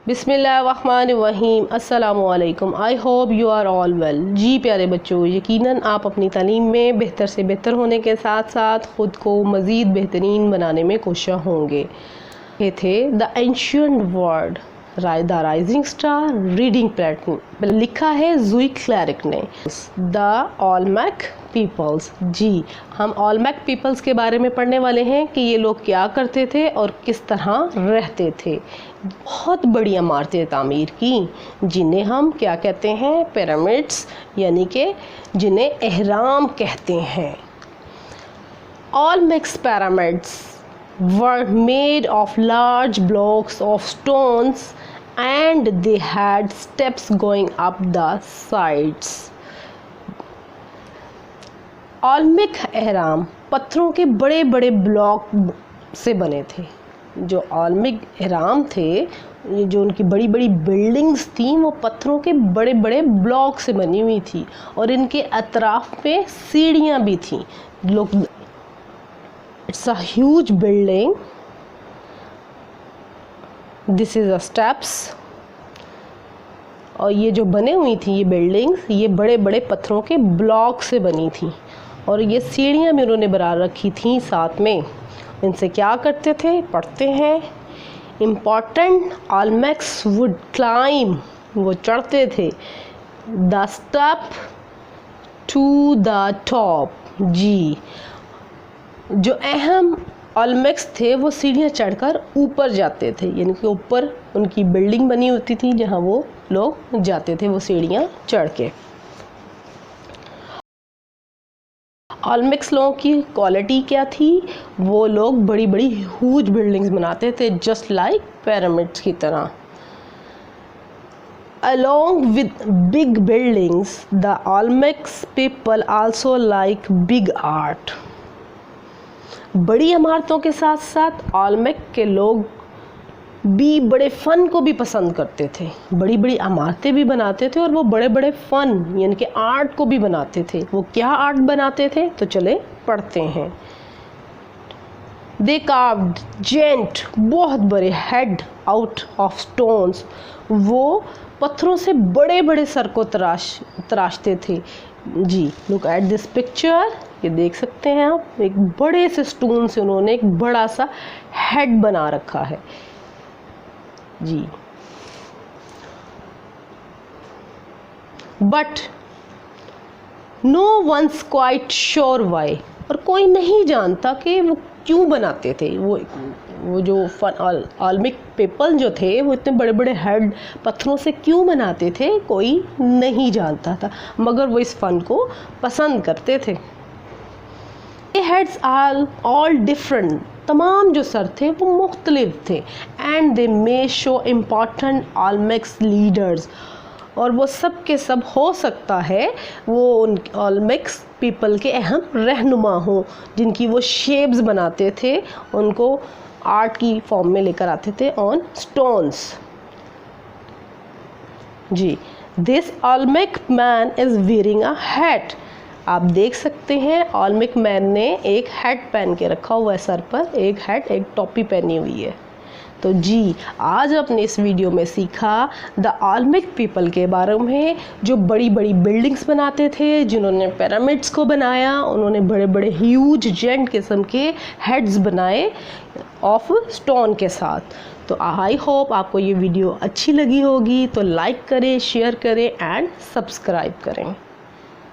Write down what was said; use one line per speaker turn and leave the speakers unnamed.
बिस्मिल्लाहिर्रहमानिर्रहीम अस्सलामुअलैकुम। I hope you are all well. जी प्यारे बच्चों, यकीनन आप अपनी तालीम में बेहतर से बेहतर होने के साथ साथ ख़ुद को मज़ीद बेहतरीन बनाने में कोशिश होंगे। ये थे the ancient world the rising star reading pattern, लिखा है जूई क्लैरिक ने। द ओल्मेक पीपल्स, जी हम ओल्मेक पीपल्स के बारे में पढ़ने वाले हैं कि ये लोग क्या करते थे और किस तरह रहते थे। बहुत बड़ी इमारतें तामीर की जिन्हें हम क्या कहते हैं, पिरामिड्स, यानी कि जिन्हें एहराम कहते हैं। Olmecs pyramids were made of large blocks of stones and they had steps going up the sides. Olmec एहराम पत्थरों के बड़े बड़े ब्लॉक से बने थे। जो ओल्मेक एहराम थे, जो उनकी बड़ी बड़ी बिल्डिंग्स थी, वो पत्थरों के बड़े बड़े ब्लॉक से बनी हुई थी और इनके अतराफ पे सीढ़ियाँ भी थीं। लोग It's a huge building. This is a steps. और ये जो बने हुई थी ये बिल्डिंग्स, ये बड़े बड़े पत्थरों के ब्लॉक से बनी थी और ये सीढ़ियाँ भी उन्होंने बना रखी थी साथ में। इनसे क्या करते थे, पढ़ते हैं। इम्पॉर्टेंट ओल्मेक्स वुड क्लाइम, वो चढ़ते थे। The step to the top, जी जो अहम ओल्मेक्स थे वो सीढ़ियाँ चढ़कर ऊपर जाते थे, यानी कि ऊपर उनकी बिल्डिंग बनी होती थी जहाँ वो लोग जाते थे वो सीढ़ियाँ चढ़ के। ओल्मेक्स लोगों की क्वालिटी क्या थी, वो लोग बड़ी बड़ी ह्यूज बिल्डिंग्स बनाते थे, जस्ट लाइक पिरामिड्स की तरह। Along with big buildings, the Olmecs people also like big art. बड़ी इमारतों के साथ साथ ओल्मेक के लोग भी बड़े फ़न को भी पसंद करते थे। बड़ी बड़ी इमारतें भी बनाते थे और वो बड़े बड़े फ़न यानी कि आर्ट को भी बनाते थे। वो क्या आर्ट बनाते थे, तो चले पढ़ते हैं। दे कार्व्ड जेंट, बहुत बड़े हेड आउट ऑफ स्टोन्स, वो पत्थरों से बड़े बड़े सर को तराशते थे। जी लुक एट दिस पिक्चर, ये देख सकते हैं आप, एक बड़े से स्टोन से उन्होंने एक बड़ा सा हेड बना रखा है। जी but no one's quite sure why, और कोई नहीं जानता कि वो क्यों बनाते थे। वो जो ओल्मेक पीपल जो थे वो इतने बड़े बड़े हेड पत्थरों से क्यों बनाते थे, कोई नहीं जानता था, मगर वो इस फन को पसंद करते थे। हेड्स आर ऑल डिफरेंट, तमाम जो सर थे वो मुख्तलिफ थे। And they may show important Olmecs leaders, और वो सब के सब हो सकता है वो उन ओल्मेक्स पीपल के अहम रहनुमा हों, जिनकी वो शेप्स बनाते थे, उनको आर्ट की फॉर्म में लेकर आते थे ऑन स्टोन्स। जी this Olmec man is wearing a hat, आप देख सकते हैं ओल्मेक मैन ने एक हैट पहन के रखा हुआ है, सर पर एक हैट, एक टोपी पहनी हुई है। तो जी आज आपने इस वीडियो में सीखा द ओल्मेक पीपल के बारे में, जो बड़ी बड़ी बिल्डिंग्स बनाते थे, जिन्होंने पिरामिड्स को बनाया, उन्होंने बड़े बड़े ह्यूज जेंट किस्म के हेड्स बनाए ऑफ स्टोन के साथ। तो आई होप आपको ये वीडियो अच्छी लगी होगी, तो लाइक करें, शेयर करें एंड सब्सक्राइब करें।